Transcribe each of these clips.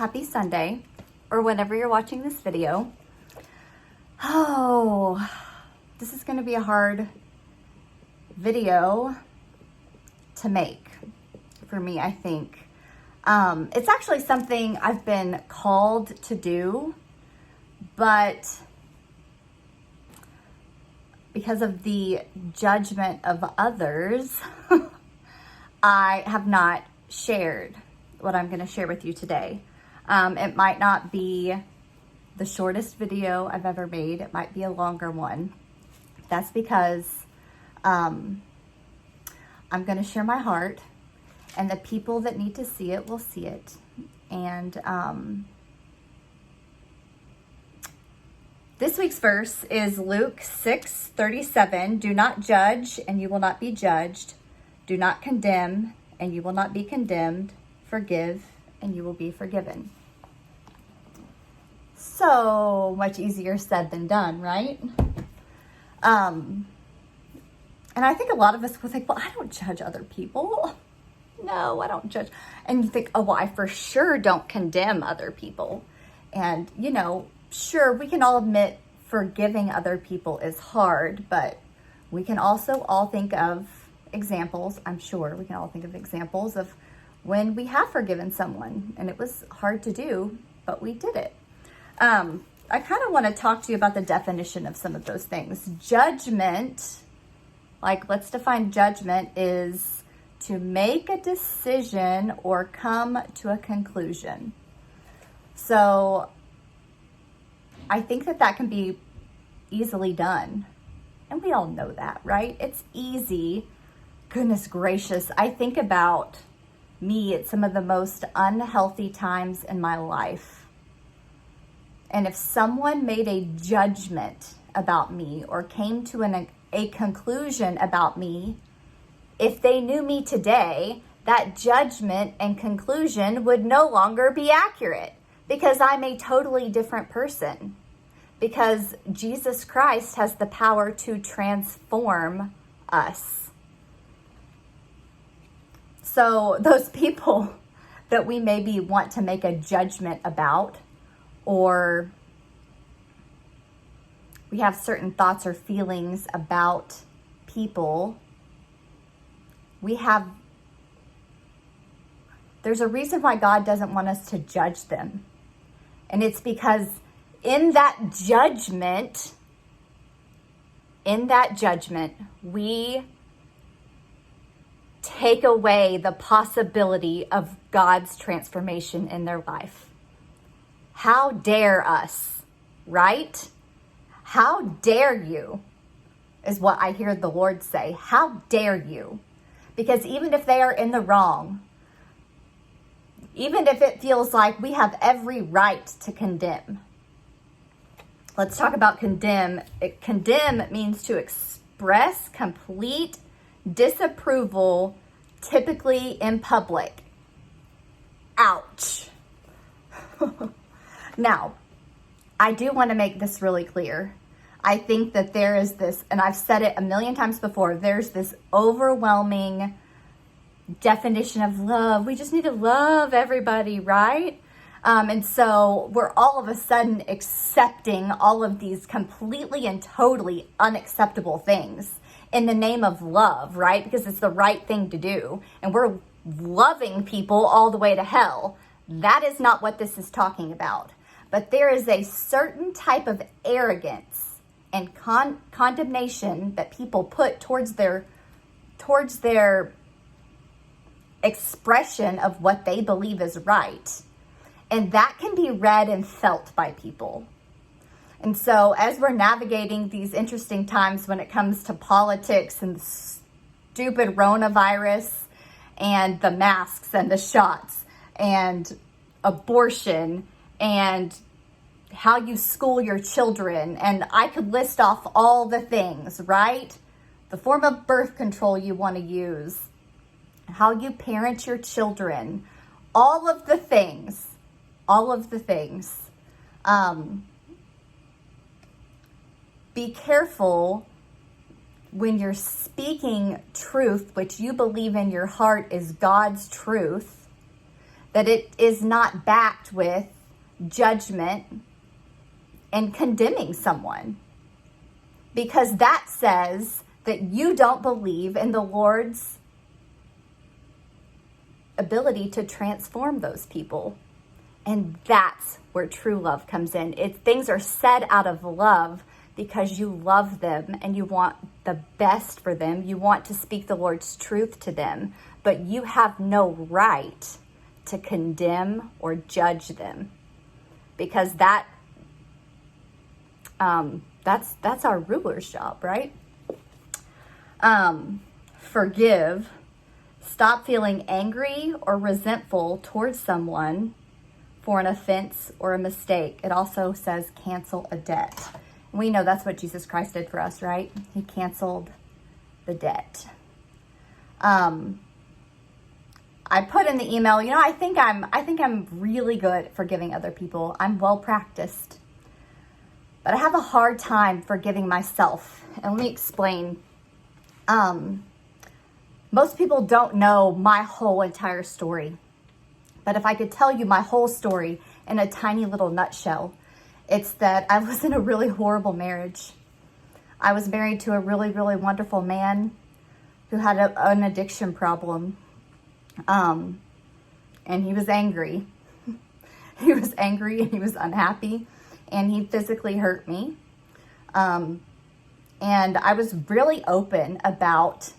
happy Sunday, or whenever you're watching this video. Oh, this is going to be a hard video to make for me, I think. It's actually something I've been called to do, but because of the judgment of others, I have not shared what I'm going to share with you today. It might not be the shortest video I've ever made. It might be a longer one. That's because I'm going to share my heart, and the people that need to see it will see it. And this week's verse is Luke 6:37. Do not judge, and you will not be judged. Do not condemn, and you will not be condemned. Forgive, and you will be forgiven. So much easier said than done, right? And I think a lot of us will think, well, I don't judge other people. No, I don't judge. And you think, oh, well, I for sure don't condemn other people. And, you know, sure, we can all admit forgiving other people is hard, but we can also all think of examples. I'm sure we can all think of examples of when we have forgiven someone and it was hard to do, but we did it. I kind of want to talk to you about the definition of some of those things. Judgment, like let's define judgment, is to make a decision or come to a conclusion. So I think that can be easily done. And we all know that, right? It's easy. Goodness gracious. I think about me at some of the most unhealthy times in my life. And if someone made a judgment about me or came to a conclusion about me, if they knew me today, that judgment and conclusion would no longer be accurate because I'm a totally different person. Because Jesus Christ has the power to transform us. So those people that we maybe want to make a judgment about, or we have certain thoughts or feelings about people, there's a reason why God doesn't want us to judge them. And it's because in that judgment, we take away the possibility of God's transformation in their life. How dare us, right? How dare you, is what I hear the Lord say. How dare you? Because even if they are in the wrong, even if it feels like we have every right to condemn. Let's talk about condemn. Condemn means to express complete disapproval, typically in public. Ouch. Now, I do want to make this really clear. I think that there is this, and I've said it a million times before, there's this overwhelming definition of love. We just need to love everybody, right? And so we're all of a sudden accepting all of these completely and totally unacceptable things in the name of love, right? Because it's the right thing to do. And we're loving people all the way to hell. That is not what this is talking about. But there is a certain type of arrogance and condemnation that people put towards their expression of what they believe is right. And that can be read and felt by people. And so as we're navigating these interesting times when it comes to politics and the stupid coronavirus and the masks and the shots and abortion and how you school your children, and I could list off all the things, right? The form of birth control you want to use, how you parent your children, all of the things. Be careful when you're speaking truth, which you believe in your heart is God's truth, that it is not backed with judgment and condemning someone, because that says that you don't believe in the Lord's ability to transform those people. And that's where true love comes in. Things are said out of love because you love them and you want the best for them. You want to speak the Lord's truth to them, but you have no right to condemn or judge them, because that's our ruler's job, right? Forgive. Stop feeling angry or resentful towards someone for an offense or a mistake. It also says cancel a debt. We know that's what Jesus Christ did for us, right? He canceled the debt. I put in the email, I think I'm really good at forgiving other people. I'm well practiced. But I have a hard time forgiving myself. And let me explain. Most people don't know my whole entire story. But if I could tell you my whole story in a tiny little nutshell, it's that I was in a really horrible marriage. I was married to a really, really wonderful man who had an addiction problem. And he was angry. He was angry and he was unhappy, and he physically hurt me. And I was really open about,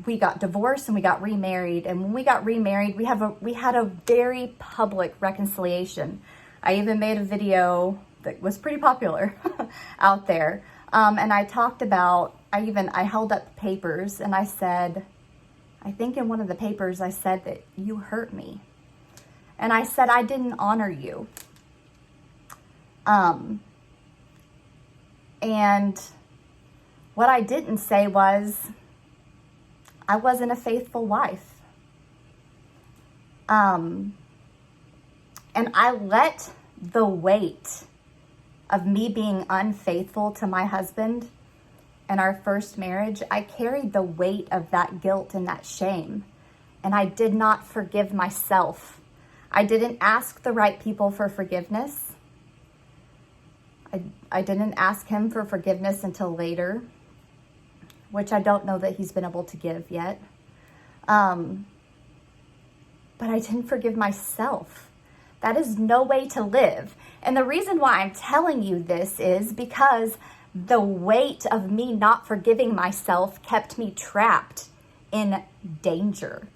we got divorced and we got remarried. And when we got remarried, we had a very public reconciliation. I even made a video that was pretty popular out there. And I talked about, I held up papers and I said, I think in one of the papers I said that you hurt me. And I said I didn't honor you. And what I didn't say was I wasn't a faithful wife. And I let the weight of me being unfaithful to my husband in our first marriage, I carried the weight of that guilt and that shame. And I did not forgive myself. I didn't ask the right people for forgiveness. I didn't ask him for forgiveness until later, which I don't know that he's been able to give yet. But I didn't forgive myself. That is no way to live. And the reason why I'm telling you this is because the weight of me not forgiving myself kept me trapped in danger.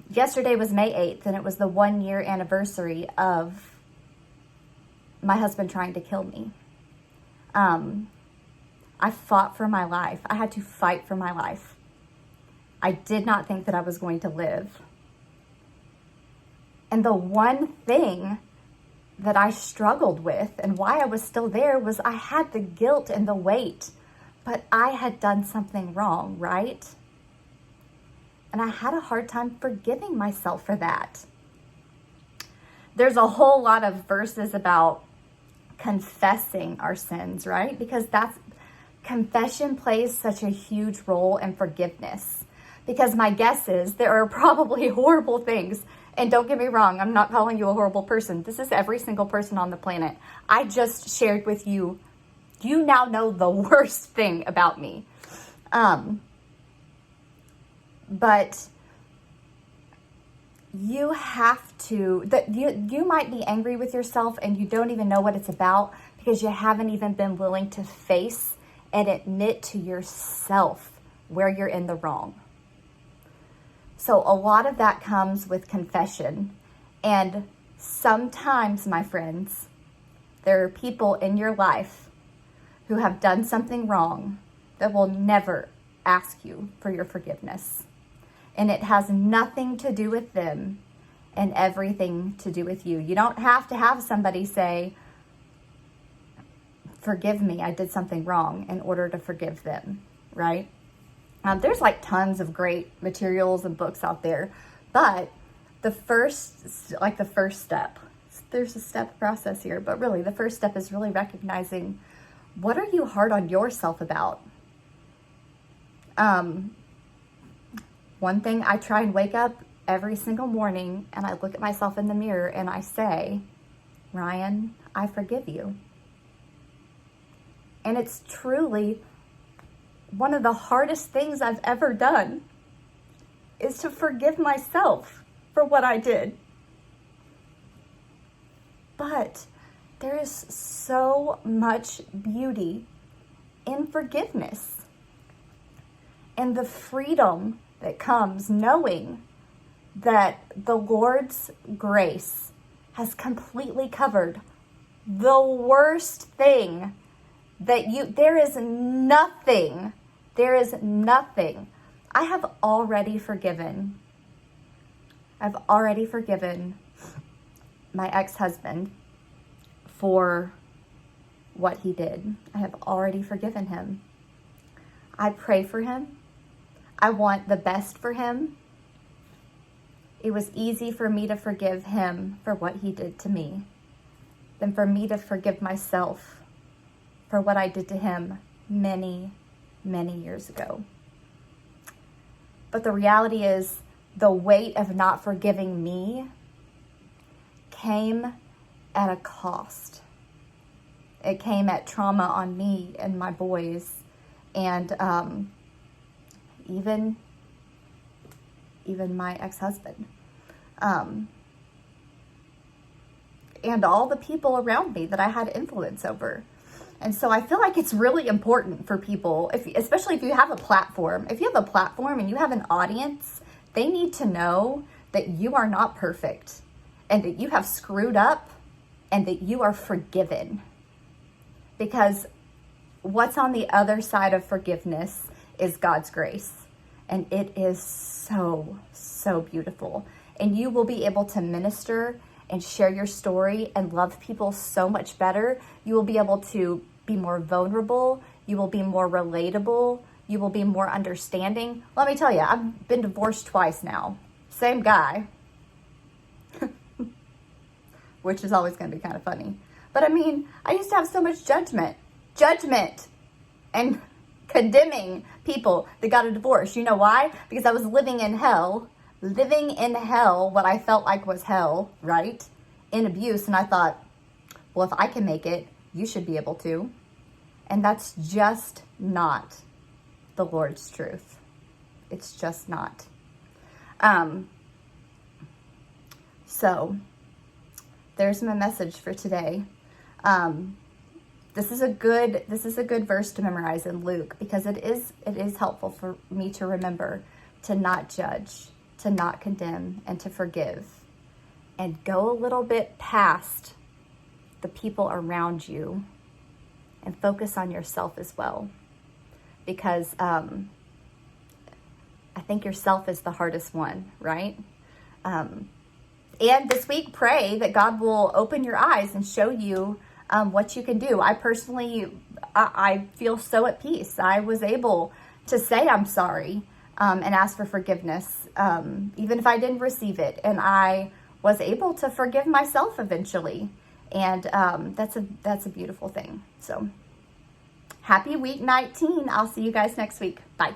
Yesterday was May 8th, and it was the 1-year anniversary of my husband trying to kill me. I fought for my life. I had to fight for my life. I did not think that I was going to live. And the one thing that I struggled with and why I was still there was I had the guilt and the weight, but I had done something wrong, right? And I had a hard time forgiving myself for that. There's a whole lot of verses about confessing our sins, right? Because confession plays such a huge role in forgiveness. Because my guess is there are probably horrible things. And don't get me wrong, I'm not calling you a horrible person. This is every single person on the planet. I just shared with you, you now know the worst thing about me. But you have to, you might be angry with yourself and you don't even know what it's about because you haven't even been willing to face and admit to yourself where you're in the wrong. So a lot of that comes with confession. And sometimes, my friends, there are people in your life who have done something wrong that will never ask you for your forgiveness. And it has nothing to do with them and everything to do with you. You don't have to have somebody say, forgive me, I did something wrong, in order to forgive them, right? There's like tons of great materials and books out there, but the first step, there's a step process here, but really the first step is really recognizing, what are you hard on yourself about? One thing I try and wake up every single morning and I look at myself in the mirror and I say, Ryan, I forgive you. And it's truly one of the hardest things I've ever done is to forgive myself for what I did. But there is so much beauty in forgiveness and the freedom that comes knowing that the Lord's grace has completely covered the worst thing that there is nothing. I have already forgiven. I've already forgiven my ex-husband for what he did. I have already forgiven him. I pray for him. I want the best for him. It was easy for me to forgive him for what he did to me than for me to forgive myself for what I did to him many, many years ago. But the reality is the weight of not forgiving me came at a cost. It came at trauma on me and my boys, and even my ex-husband, and all the people around me that I had influence over. And so I feel like it's really important for people, especially if you have a platform. If you have a platform and you have an audience, they need to know that you are not perfect and that you have screwed up and that you are forgiven. Because what's on the other side of forgiveness is God's grace. And it is so, so beautiful. And you will be able to minister and share your story and love people so much better. You will be able to be more vulnerable. You will be more relatable. You will be more understanding. Let me tell you, I've been divorced twice now. Same guy. Which is always going to be kind of funny. But I mean, I used to have so much judgment and condemning people that got a divorce. You know why? Because I was living in hell, what I felt like was hell, right? In abuse. And I thought, well, if I can make it, you should be able to. And that's just not the Lord's truth. It's just not. So there's my message for today. This is a good verse to memorize in Luke, because it is helpful for me to remember to not judge, to not condemn, and to forgive, and go a little bit past the people around you and focus on yourself as well, because I think yourself is the hardest one, right? And this week, pray that God will open your eyes and show you what you can do. I personally, I feel so at peace. I was able to say I'm sorry and ask for forgiveness, even if I didn't receive it. And I was able to forgive myself eventually. And that's a beautiful thing. So happy week 19. I'll see you guys next week. Bye.